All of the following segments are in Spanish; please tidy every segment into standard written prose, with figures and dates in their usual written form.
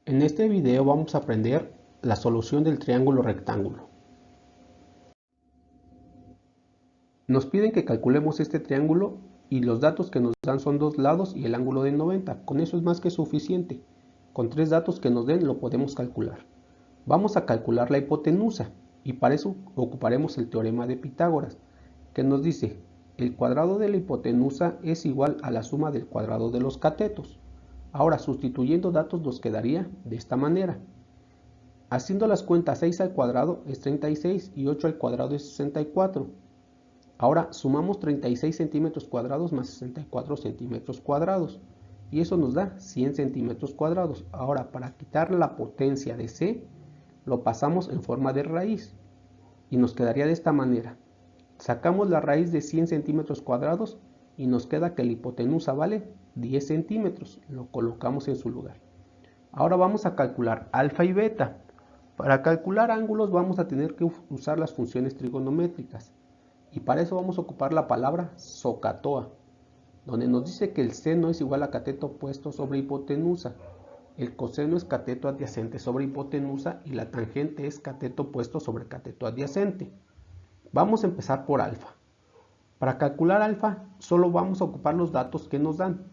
En este video vamos a aprender la solución del triángulo rectángulo. Nos piden que calculemos este triángulo y los datos que nos dan son dos lados y el ángulo de 90. Con eso es más que suficiente. Con tres datos que nos den lo podemos calcular. Vamos a calcular la hipotenusa y para eso ocuparemos el teorema de Pitágoras, que nos dice el cuadrado de la hipotenusa es igual a la suma del cuadrado de los catetos. Ahora, sustituyendo datos nos quedaría de esta manera. Haciendo las cuentas, 6 al cuadrado es 36 y 8 al cuadrado es 64. Ahora sumamos 36 centímetros cuadrados más 64 centímetros cuadrados. Y eso nos da 100 centímetros cuadrados. Ahora, para quitar la potencia de C, lo pasamos en forma de raíz. Y nos quedaría de esta manera. Sacamos la raíz de 100 centímetros cuadrados y nos queda que la hipotenusa vale 10 centímetros. Lo colocamos en su lugar. Ahora vamos a calcular alfa y beta. Para calcular ángulos vamos a tener que usar las funciones trigonométricas. Y para eso vamos a ocupar la palabra SOHCAHTOA, donde nos dice que el seno es igual a cateto opuesto sobre hipotenusa. El coseno es cateto adyacente sobre hipotenusa y la tangente es cateto opuesto sobre cateto adyacente. Vamos a empezar por alfa. Para calcular alfa solo vamos a ocupar los datos que nos dan,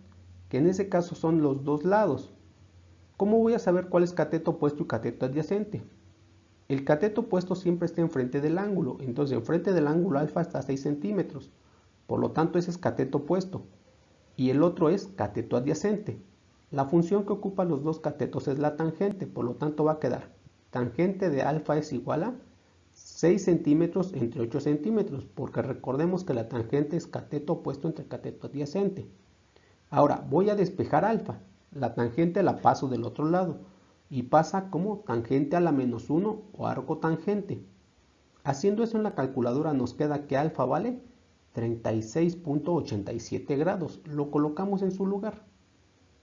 que en ese caso son los dos lados. ¿Cómo voy a saber cuál es cateto opuesto y cateto adyacente? El cateto opuesto siempre está enfrente del ángulo, entonces enfrente del ángulo alfa está a 6 centímetros, por lo tanto ese es cateto opuesto, y el otro es cateto adyacente. La función que ocupa los dos catetos es la tangente, por lo tanto va a quedar tangente de alfa es igual a 6 centímetros entre 8 centímetros, porque recordemos que la tangente es cateto opuesto entre cateto adyacente. Ahora voy a despejar alfa, la tangente la paso del otro lado y pasa como tangente a la menos 1 o arco tangente. Haciendo eso en la calculadora nos queda que alfa vale 36.87 grados, lo colocamos en su lugar.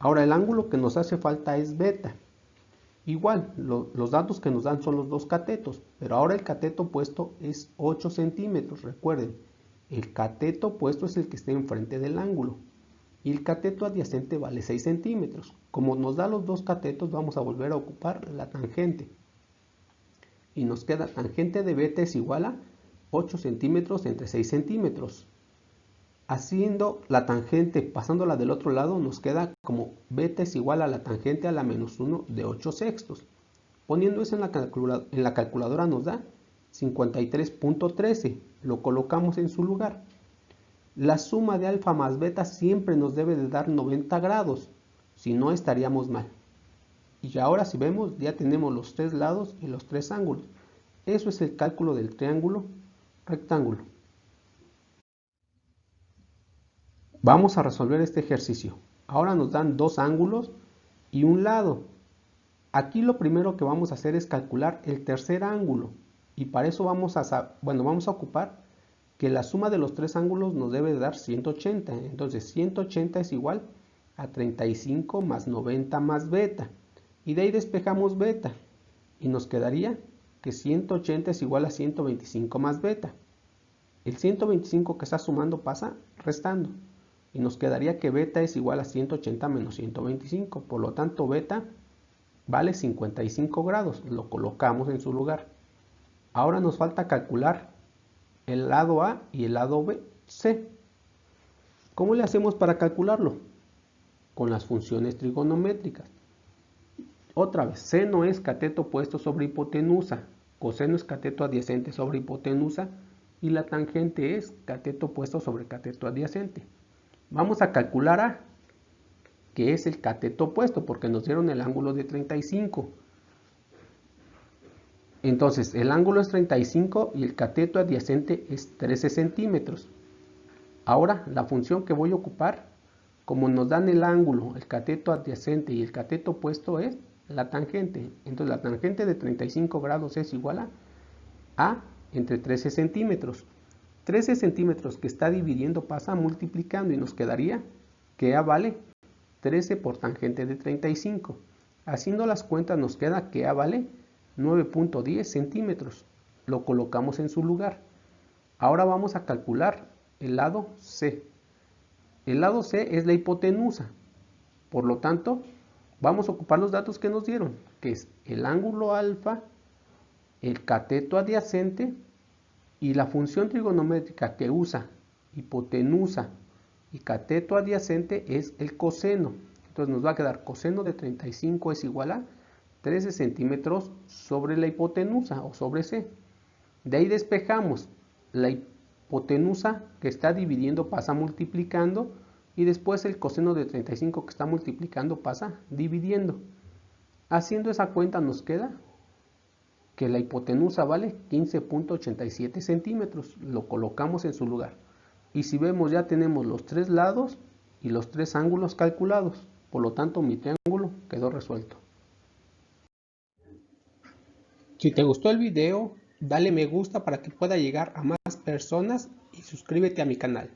Ahora el ángulo que nos hace falta es beta. Igual, los datos que nos dan son los dos catetos, pero ahora el cateto opuesto es 8 centímetros, recuerden, el cateto opuesto es el que está enfrente del ángulo. Y el cateto adyacente vale 6 centímetros. Como nos da los dos catetos, vamos a volver a ocupar la tangente. Y nos queda tangente de beta es igual a 8 centímetros entre 6 centímetros. Haciendo la tangente, pasándola del otro lado, nos queda como beta es igual a la tangente a la menos 1 de 8 sextos. Poniendo eso en la calculadora nos da 53.13. Lo colocamos en su lugar. La suma de alfa más beta siempre nos debe de dar 90 grados, si no estaríamos mal. Y ahora si vemos ya tenemos los tres lados y los tres ángulos. Eso es el cálculo del triángulo rectángulo. Vamos a resolver este ejercicio. Ahora nos dan dos ángulos y un lado. Aquí lo primero que vamos a hacer es calcular el tercer ángulo. Y para eso vamos a ocupar que la suma de los tres ángulos nos debe dar 180. Entonces 180 es igual a 35 más 90 más beta. Y de ahí despejamos beta. Y nos quedaría que 180 es igual a 125 más beta. El 125 que está sumando pasa restando. Y nos quedaría que beta es igual a 180 menos 125. Por lo tanto, beta vale 55 grados. Lo colocamos en su lugar. Ahora nos falta calcular el lado A y el lado B, C. ¿Cómo le hacemos para calcularlo? Con las funciones trigonométricas. Otra vez, seno es cateto opuesto sobre hipotenusa, coseno es cateto adyacente sobre hipotenusa y la tangente es cateto opuesto sobre cateto adyacente. Vamos a calcular A, que es el cateto opuesto, porque nos dieron el ángulo de 35. Entonces, el ángulo es 35 y el cateto adyacente es 13 centímetros. Ahora, la función que voy a ocupar, como nos dan el ángulo, el cateto adyacente y el cateto opuesto es la tangente. Entonces, la tangente de 35 grados es igual a entre 13 centímetros. 13 centímetros que está dividiendo pasa multiplicando y nos quedaría que A vale 13 por tangente de 35. Haciendo las cuentas nos queda que A vale 9.10 centímetros. Lo colocamos en su lugar. Ahora vamos a calcular el lado C. El lado C es la hipotenusa. Por lo tanto, Vamos a ocupar los datos que nos dieron, que es el ángulo alfa, el cateto adyacente y la función trigonométrica que usa hipotenusa y cateto adyacente es el coseno. Entonces nos va a quedar coseno de 35 es igual a 13 centímetros sobre la hipotenusa o sobre C. De ahí despejamos la hipotenusa que está dividiendo pasa multiplicando y después el coseno de 35 que está multiplicando pasa dividiendo. Haciendo esa cuenta nos queda que la hipotenusa vale 15.87 centímetros. Lo colocamos en su lugar. Y si vemos ya tenemos los tres lados y los tres ángulos calculados. Por lo tanto mi triángulo quedó resuelto. Si te gustó el video, dale me gusta para que pueda llegar a más personas y suscríbete a mi canal.